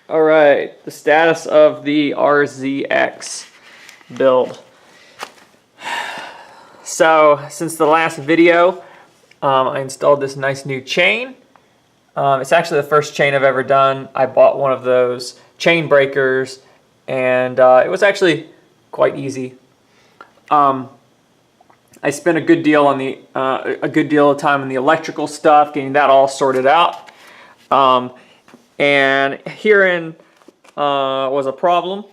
All right, the status of the RZX build. So, since the last video, I installed this nice new chain. It's actually the first chain I've ever done. I bought one of those chain breakers, and it was actually quite easy. I spent a good deal on the of time on the electrical stuff, getting that all sorted out. And herein was a problem.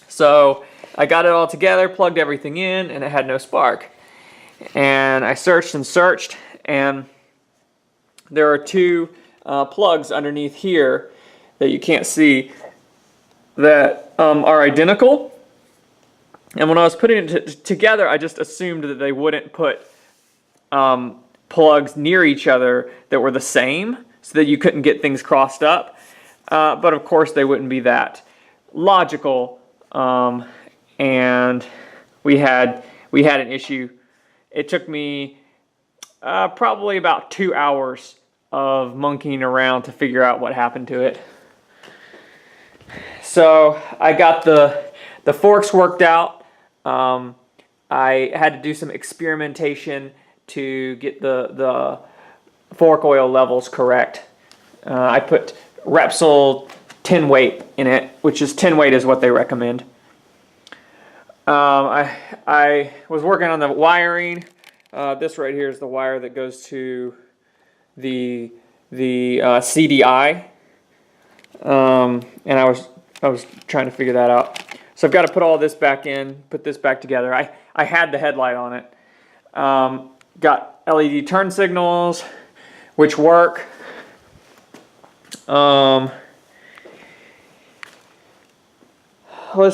So I got it all together, plugged everything in, and it had no spark. And I searched and searched, and there are two plugs underneath here that you can't see that are identical. And when I was putting it together, I just assumed that they wouldn't put plugs near each other that were the same, so that you couldn't get things crossed up. But of course they wouldn't be that logical, and we had an issue. It took me probably about 2 hours of monkeying around to figure out what happened to it. So I got the forks worked out. I had to do some experimentation to get the fork oil levels correct. I put Repsol 10 weight in it, which is 10 weight is what they recommend. I was working on the wiring. This right here is the wire that goes to the CDI, and I was trying to figure that out. So I've got to put all this back in, put this back together. I had the headlight on it. Got LED turn signals, which work. Let's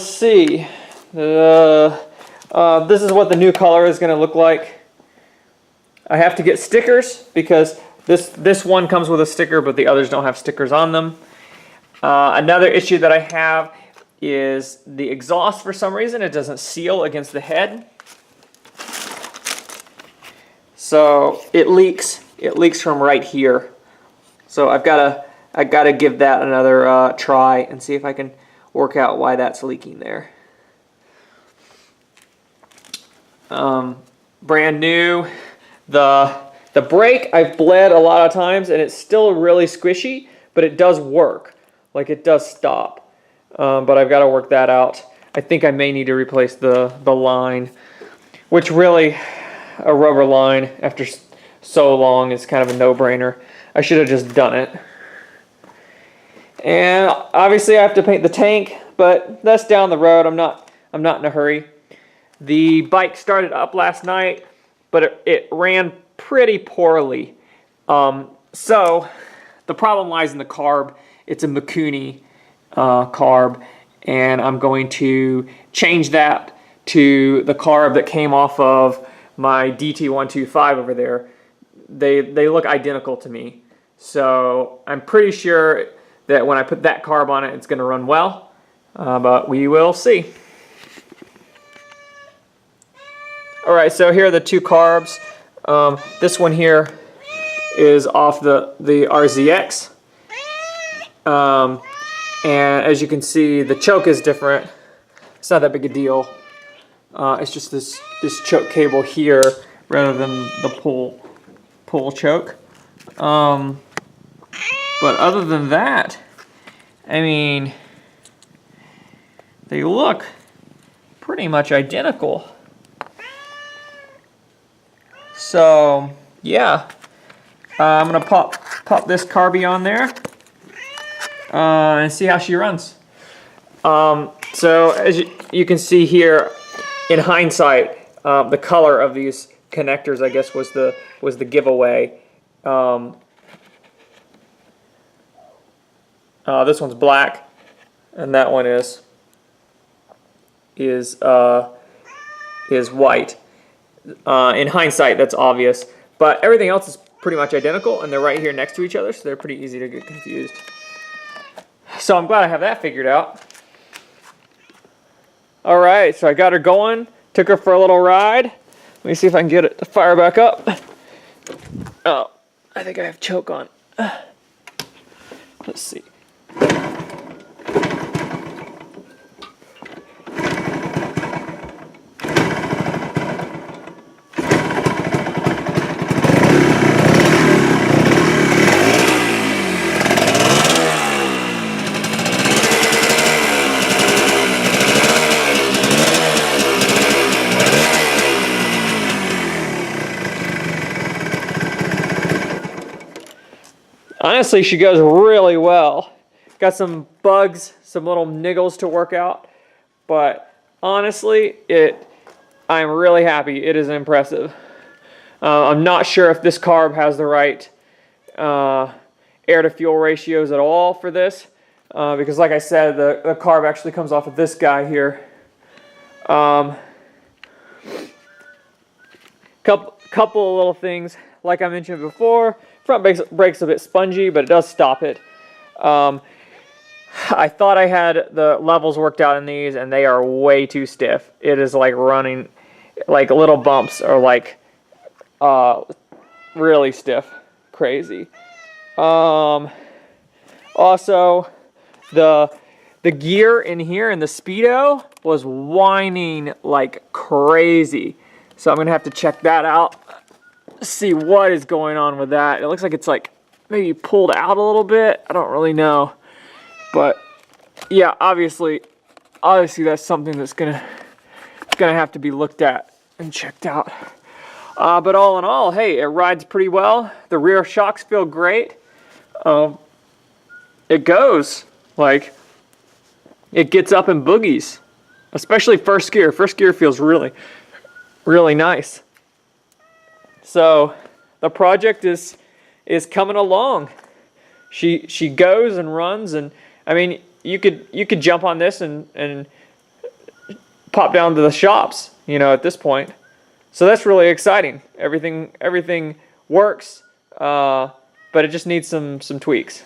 see. This is what the new color is going to look like. I have to get stickers because this one comes with a sticker, but the others don't have stickers on them. Another issue that I have is the exhaust. For some reason, it doesn't seal against the head. So it leaks. It leaks from right here. So I gotta give that another try and see if I can work out why that's leaking there. Brand new. The brake I've bled a lot of times and it's still really squishy, but it does work. Like it does stop. But I've got to work that out. I think I may need to replace the line, which really, a rubber line after so long is kind of a no-brainer. I should have just done it. And obviously I have to paint the tank, but that's down the road. I'm not in a hurry. The bike started up last night, but it ran pretty poorly. So the problem lies in the carb. It's a Mikuni carb, and I'm going to change that to the carb that came off of my DT125 over there. They look identical to me, so I'm pretty sure that when I put that carb on it, it's going to run well, but we will see. Alright, so here are the two carbs. This one here is off the RZX. And as you can see, the choke is different. It's not that big a deal. It's just this choke cable here rather than the pull choke. But other than that, I mean, they look pretty much identical. So yeah, I'm gonna pop this carby on there. And see how she runs. So as you can see here, in hindsight, the color of these connectors, I guess, was the giveaway. This one's black, and that one is white. In hindsight, that's obvious, but everything else is pretty much identical, and they're right here next to each other, so they're pretty easy to get confused. So I'm glad I have that figured out. Alright, so I got her going, took her for a little ride. Let me see if I can get it to fire back up. Oh, I think I have choke on. Let's see. Honestly, she goes really well. Got some bugs, some little niggles to work out, but honestly, I'm really happy. It is impressive. I'm not sure if this carb has the right air to fuel ratios at all for this, because like I said, the carb actually comes off of this guy here. Couple of little things, like I mentioned before. Front brake's a bit spongy, but it does stop it. I thought I had the levels worked out in these, and they are way too stiff. It is like running, like little bumps are like really stiff, crazy. Also, the gear in here in the Speedo was whining like crazy, so I'm gonna have to check that out. See what is going on with that. It looks like it's like maybe pulled out a little bit. I don't really know, but yeah, obviously that's something that's gonna have to be looked at and checked out. But all in all, hey, it rides pretty well. The rear shocks feel great. It goes like it gets up in boogies, especially first gear. First gear feels really nice. So the project is coming along. She goes and runs, and I mean you could jump on this and pop down to the shops, you know, at this point. So that's really exciting. Everything works, but it just needs some tweaks.